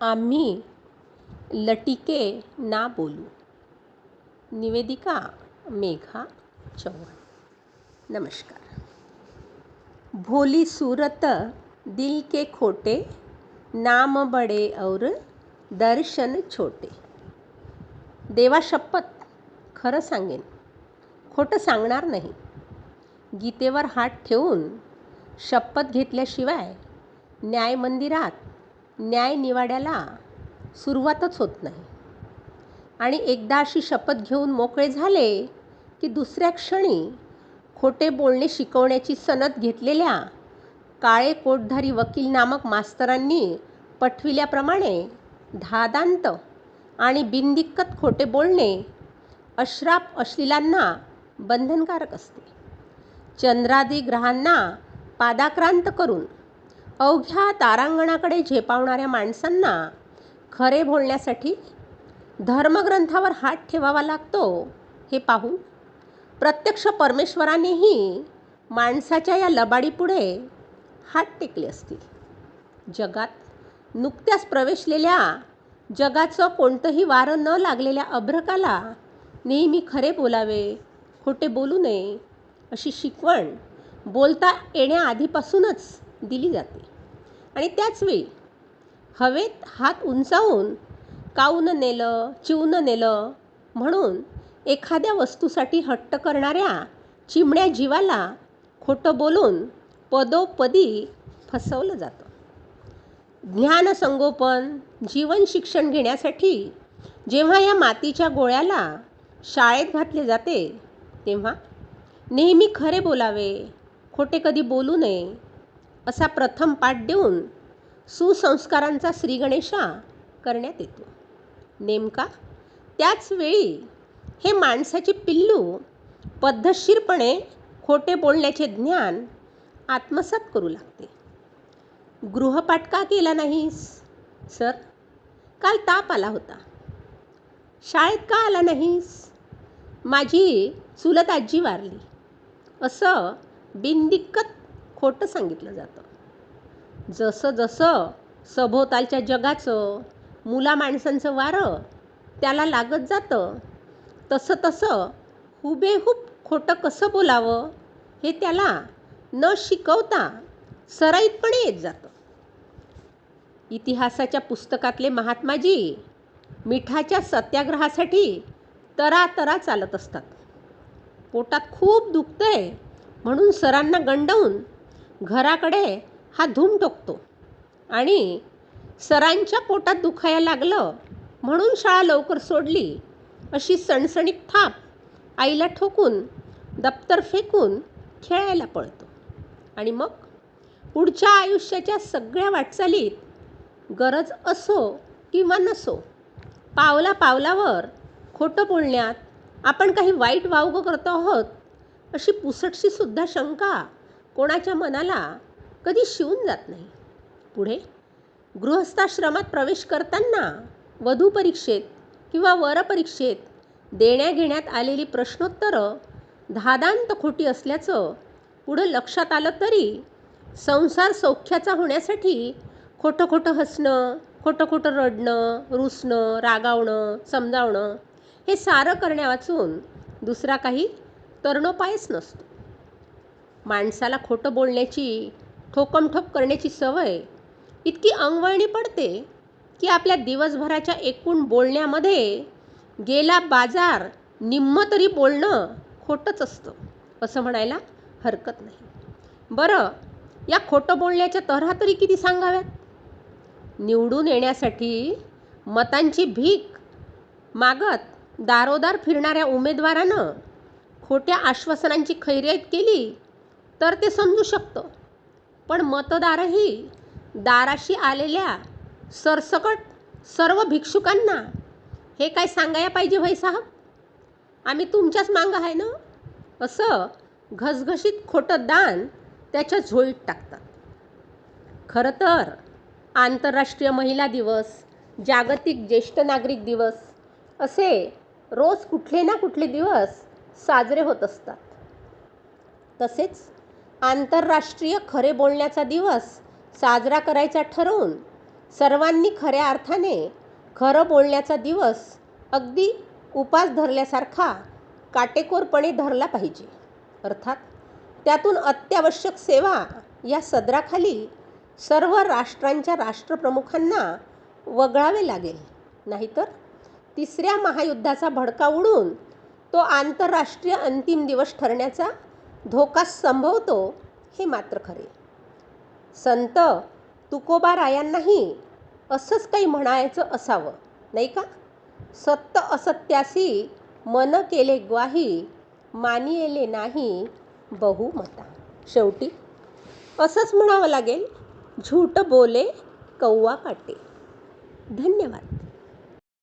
आम्ही लटिके ना बोलू. निवेदिका मेघा चौहान. नमस्कार. भोली सूरत दिल के खोटे, नाम बडे और दर्शन छोटे. देवा शपथ, खरं सांगेन, खोटं सांगणार नाही. गीतेवर हात ठेवून शपथ घेतल्याशिवाय न्याय मंदिरात न्याय निवाड्याला सुरुवातच होत नाही. आणि एकदा अशी शपथ घेऊन मोकळे झाले की दुसऱ्या क्षणी खोटे बोलणे शिकवण्याची सनद घेतलेल्या काळे कोटधारी वकील नामक मास्तरांनी पटविल्याप्रमाणे धादांत आणि बिनदिक्कत खोटे बोलणे अश्राप अश्लीलांना बंधनकारक असते. चंद्रादी ग्रहांना पादाक्रांत करून अवघ्या तारांगणाकडे झेपावणाऱ्या माणसांना खरे बोलण्यासाठी धर्मग्रंथावर हात ठेवावा लागतो हे पाहून प्रत्यक्ष परमेश्वरानेही माणसाच्या या लबाडीपुढे हात टेकले असतील. जगात नुकत्याच प्रवेशलेल्या जगाचं कोणतंही वारं न लागलेल्या अभ्रकाला नेहमी खरे बोलावे, खोटे बोलू नये अशी शिकवण बोलता येण्याआधीपासूनच दिली जाते. आणि त्याचवेळी हवेत हात उंचावून काऊन नेलं, चिवून नेलं म्हणून एखाद्या वस्तूसाठी हट्ट करणाऱ्या चिमण्या जीवाला खोटं बोलून पदोपदी फसवलं जातं. ज्ञानसंगोपन जीवन शिक्षण घेण्यासाठी जेव्हा या मातीच्या गोळ्याला शाळेत घातले जाते तेव्हा नेहमी खरे बोलावे, खोटे कधी बोलू नये असा प्रथम पाठ देऊन सुसंस्कारांचा श्रीगणेशा करण्यात येतो. नेमका त्याच वेळी हे माणसाचे पिल्लू पद्धतशीरपणे खोटे बोलण्याचे ज्ञान आत्मसात करू लागते. गृहपाठ का केला नाहीस? सर, काल ताप आला होता. शाळेत का आला नाहीस? माझी चुलत आजी वारली. असं बिनदिक्कत खोटं सांगितलं जातं. जसं जसं सभोवतालच्या जगाचं मुला माणसांचं वारं त्याला लागत जातं तसं तसं हुबेहूब खोटं कसं बोलावं हे त्याला न शिकवता सराईतपणे येत जातं. इतिहासाच्या पुस्तकातले महात्माजी मिठाच्या सत्याग्रहासाठी तरातरा चालत असतात. पोटात खूप दुखतंय म्हणून सरांना गंडवून घराकडे हा धूम टोकतो आणि सरांच्या पोटात दुखायला लागलं म्हणून शाळा लवकर सोडली अशी सणसणीत थाप आईला ठोकून दप्तर फेकून खेळायला पळतो. आणि मग पुढच्या आयुष्याच्या सगळ्या वाटचालीत गरज असो किंवा नसो पावला पावलावर खोटं बोलण्यात आपण काही वाईट वावगं करतो आहोत अशी पुसटशी सुद्धा शंका कोणाच्या मनाला कधी शिवून जात नाही. पुढे गृहस्थाश्रमात प्रवेश करताना वधू परीक्षेत किंवा वरपरीक्षेत देण्याघेण्यात आलेली प्रश्नोत्तरं धादांत खोटी असल्याचं पुढं लक्षात आलं तरी संसार सौख्याचा होण्यासाठी खोटं खोटं हसणं, खोटं खोटं रडणं, रुसणं, रागावणं, समजावणं हे सारं करण्यावाचून दुसरा काही तरणोपायच नसतो. माणसाला खोटं बोलण्याची, ठोकमठोप करण्याची सवय इतकी अंगवळणी पडते की आपल्या दिवसभराच्या एकूण बोलण्यामध्ये गेला बाजार निम्मं तरी बोलणं खोटंच असतं असं म्हणायला हरकत नाही. बरं, या खोटं बोलण्याच्या तऱ्हा तरी किती सांगाव्यात? निवडून येण्यासाठी मतांची भीक मागत दारोदार फिरणाऱ्या उमेदवारानं खोट्या आश्वासनांची खैरेत केली तर ते समजू शकतं. पण मतदारही दाराशी आलेल्या सरसकट सर्व भिक्षुकांना हे काय सांगायला पाहिजे भाई साहब, आम्ही तुमच्याच मागं आहे ना असं घसघशीत खोटं दान त्याच्या झोळीत टाकतात. खरं तर आंतरराष्ट्रीय महिला दिवस, जागतिक ज्येष्ठ नागरिक दिवस असे रोज कुठले ना कुठले दिवस साजरे होत असतात. तसेच आंतरराष्ट्रीय खरे बोलण्याचा दिवस साजरा करायचा ठरवून सर्वांनी खऱ्या अर्थाने खरं बोलण्याचा दिवस अगदी उपास धरल्यासारखा काटेकोरपणे धरला पाहिजे. अर्थात त्यातून अत्यावश्यक सेवा या सदराखाली सर्व राष्ट्रांच्या राष्ट्रप्रमुखांना वगळावे लागेल. नाहीतर तिसऱ्या महायुद्धाचा भडका उडून तो आंतरराष्ट्रीय अंतिम दिवस ठरण्याचा धोका संभवतो हे मात्र खरे. संत तुकोबारायांनाही असंच काही म्हणायचं असावं, नाही का? सत्य असत्यासी मन केले ग्वाही, मानियेले नाही बहुमता. शेवटी असंच म्हणावं लागेल, झूठ बोले कौवा काटे. धन्यवाद.